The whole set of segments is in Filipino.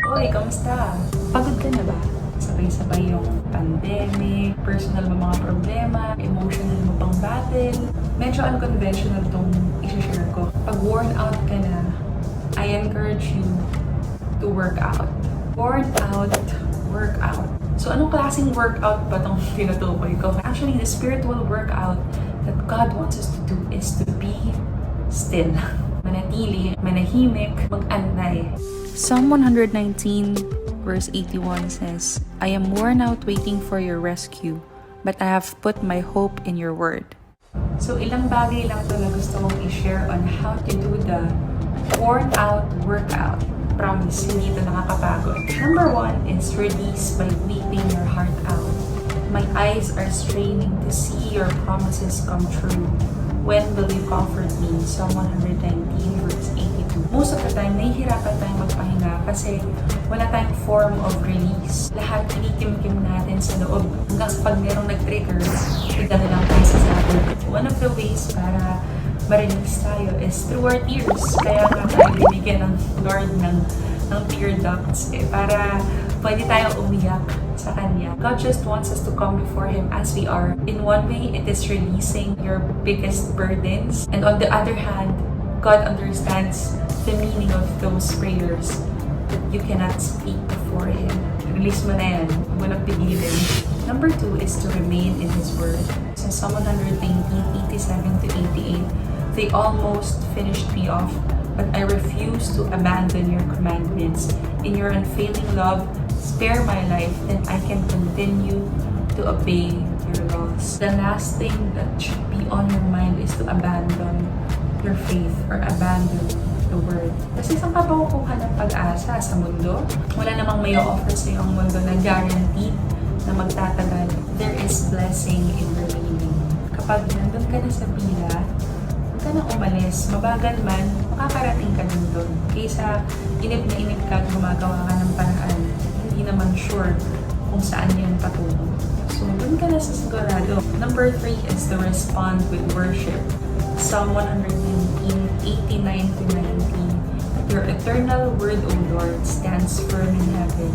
Hoy, kamusta? Pagod ka na ba? Sabay-sabay yung pandemic, personal mo mga problema, emotional mo pang battle. Medyo unconventional tong i-share ko. Pag worn out ka na, I encourage you to work out. Worn out, work out. So anong klaseng workout ba itong tinutukoy ko? Actually, the spiritual workout that God wants us to do is to be still. Manatili, manahimik, mag-antay. Psalm 119 verse 81 says, I am worn out waiting for your rescue, but I have put my hope in your word. So ilang bagay lang ito na gusto kong i-share on how to do the worn out workout. Promise, hindi ito nakakapagod. Number 1 is release by weeping your heart out. My eyes are straining to see your promises come true. When will you comfort me? Psalm 119 verse 82. Most of the time, nahihirapan tayong magpahinga kasi wala tayong form of release. Lahat kinikim-kim natin sa loob. Hanggang sa pag merong nag-trigger, igano lang tayo sa sabon. One of the ways para ma-release tayo is through our tears. Kaya nga tayo binigyan ng Lord ng tear ducts para pwede tayong umiyak sa Kanya. God just wants us to come before Him as we are. In one way, it is releasing your biggest burdens. And on the other hand, God understands the meaning of those prayers that you cannot speak before Him. Release mo na yan. Huwag mo nang pigilin. Number 2 is to remain in His Word. Sa Psalm 119:87 to 88, they almost finished me off, but I refuse to abandon your commandments. In your unfailing love, spare my life, then I can continue to obey your laws. The last thing that should be on your mind is to abandon your faith or abandon the word. Kasi saan ka ba kukuha ng pag-asa sa mundo? Wala namang may offer sa iyo ang mundo na guaranteed na magtatagal. There is blessing in remaining. Kapag nandun ka na sa pila, huwag ka nang umalis. Mabagal man, makakarating ka nun doon. Kaysa inip na inip ka at gumagawa ka ng paraan, hindi naman sure kung saan yan patungo. So, doon ka na sa sigurado. Number 3 is to respond with worship. Psalm 119:89 to 90. Your eternal word, O Lord, stands firm in heaven.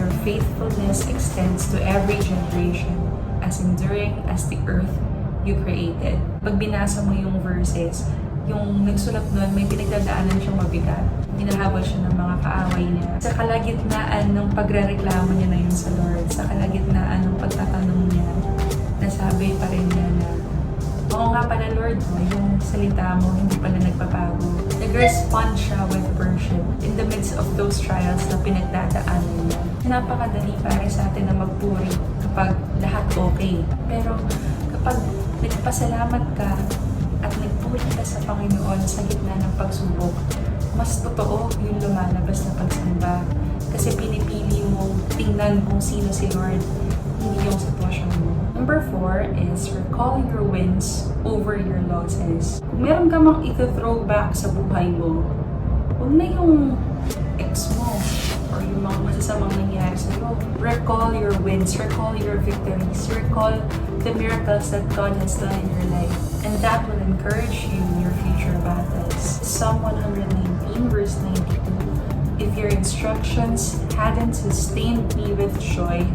Your faithfulness extends to every generation, as enduring as the earth you created. Pag binasa mo yung verses, yung nagsulat nun, may pinagdadaanan siyang mabigat. Hinahabol siya ng mga kaaway niya. Sa kalagitnaan ng pagrereklamo niya na yun sa Lord, sa kalagitnaan ng pagtatanong niya, nasabi pa rin niya na, oo nga pala Lord, yung salita mo hindi pala nagpapago. Nag-respond siya with worship in the midst of those trials na pinagdadaanan niya. Napakadali para sa atin na magpuri kapag lahat okay. Pero kapag nagpasalamat ka at nagpuri ka sa Panginoon sa gitna ng pagsubok, mas totoo yung lumalabas na pagsamba. Kasi pinipili mo tingnan kung sino si Lord, hindi yung sitwasyon mo. Number 4 is recall your wins over your losses. Kung meron ka mang ito-throw back sa buhay mo, huwag na yung ex mo or yung mga masasamang nangyari sa'yo. Recall your wins, recall your victories, recall the miracles that God has done in your life. And that will encourage you in your future battles. Psalm 119 verse 92. If your instructions hadn't sustained me with joy,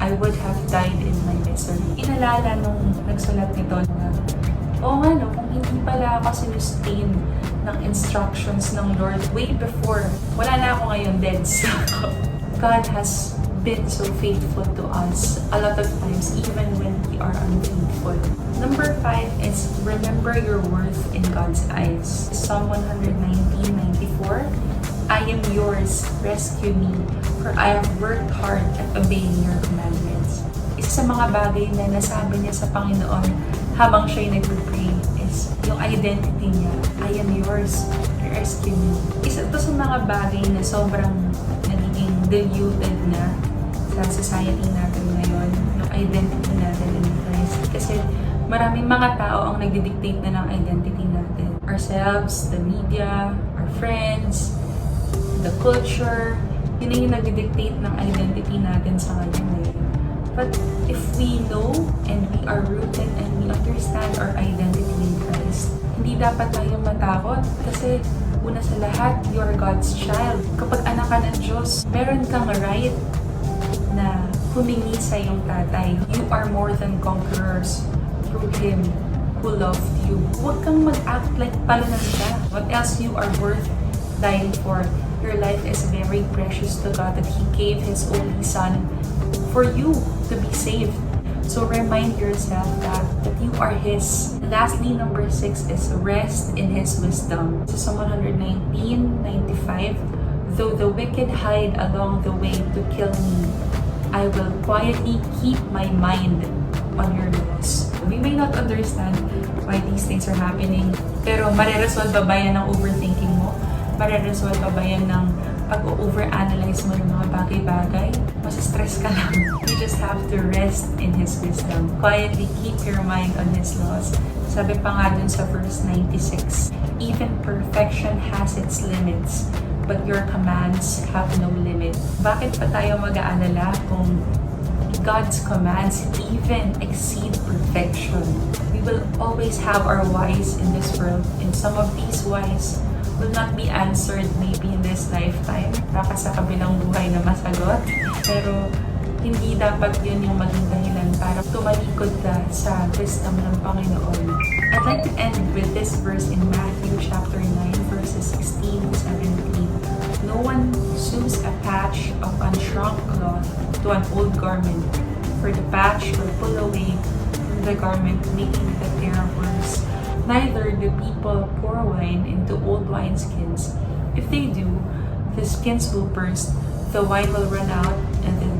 I would have died in my misery. Inalala nung nagsulat nito na, oo nga no, kung hindi pala ako sinustain ng instructions ng Lord way before, wala na ako ngayon, dead sa ako. God has been so faithful to us a lot of times, even when we are unfaithful. Number 5 is remember your worth in God's eyes. Psalm 119:94. I am yours, rescue me, for I have worked hard at obeying your commandments. Isa sa mga bagay na nasabi niya sa Panginoon habang siya'y nag-pray is yung identity niya, I am yours, rescue me. Isa ito sa mga bagay na sobrang nagiging diluted na sa society natin ngayon, yung identity natin in Christ. Kasi maraming mga tao ang nagdidictate na ng identity natin. Ourselves, the media, our friends, the culture, yun yung nagdidictate ng identity natin sa ngayon ngayon. But if we know and we are rooted and we understand our identity in Christ, hindi dapat tayong matakot kasi una sa lahat, you're God's child. Kapag anak ka ka ng Diyos, meron kang right na humingi sa iyong tatay. You are more than conquerors through Him who loved you. Huwag kang mag-act like palanan ka. What else you are worth dying for? Your life is very precious to God that He gave His only Son for you to be saved. So remind yourself that you are His. Lastly, number 6 is rest in His wisdom. So Psalm 119:95, though the wicked hide along the way to kill me, I will quietly keep my mind on your laws. We may not understand why these things are happening, pero mareresolve ba yan ng overthinking mo? Mareresolve ba yan ng pag-overanalyze mo ng mga bagay-bagay? Masistress ka lang. You just have to rest in His wisdom. Quietly keep your mind on His laws. Sabi pa nga dun sa verse 96, even perfection has its limits, but your commands have no limit. Bakit pa tayo mag-aalala kung God's commands even exceed perfection? We will always have our whys in this world, and some of these whys will not be answered maybe in this lifetime, baka sa kabilang buhay na masagot, pero hindi dapat yun yung maging dahilan para tumalikod ka sa wisdom ng Panginoon. I'd like to end with this verse in Matthew chapter 9 verses 16 to 17. No one sews a patch of unshrunk cloth to an old garment, for the patch will pull away from the garment, making the tear worse. Neither do people pour wine into old wineskins. If they do, the skins will burst, the wine will run out, and the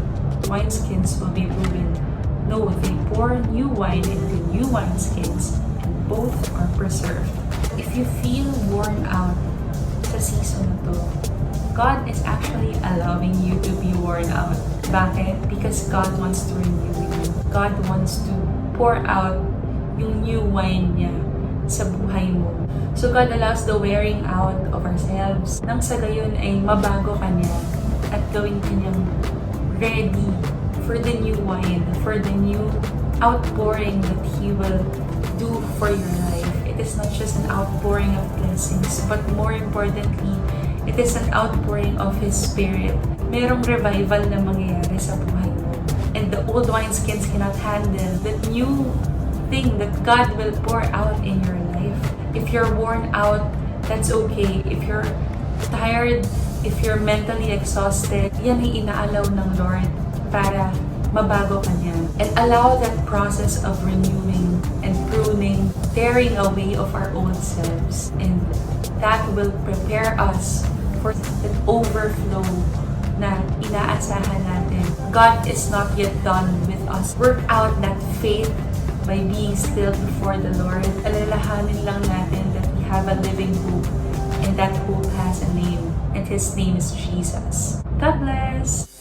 wineskins will be ruined. No, they pour new wine into new wineskins, and both are preserved. If you feel worn out sa season na to, God is actually allowing you to be worn out. Bakit? Because God wants to renew you. God wants to pour out yung new wine niya sa buhay mo. So God allows the wearing out of ourselves nang sa gayon ay mabago ka niya at gawin ka niyang ready for the new wine, for the new outpouring that He will do for your life. It is not just an outpouring of blessings, but more importantly, it is an outpouring of His Spirit. Merong revival na mangyayari sa buhay mo. And the old wineskins cannot handle the new thing that God will pour out in your life. If you're worn out, that's okay. If you're tired, if you're mentally exhausted, yan ay inaalaw ng Lord para mabago ka niya. And allow that process of renewing and pruning, tearing away of our old selves. And that will prepare us for that overflow na inaasahan natin. God is not yet done with us. Work out that faith by being still before the Lord. Alalahanin lang natin that we have a living hope, and that hope has a name, and His name is Jesus. God bless!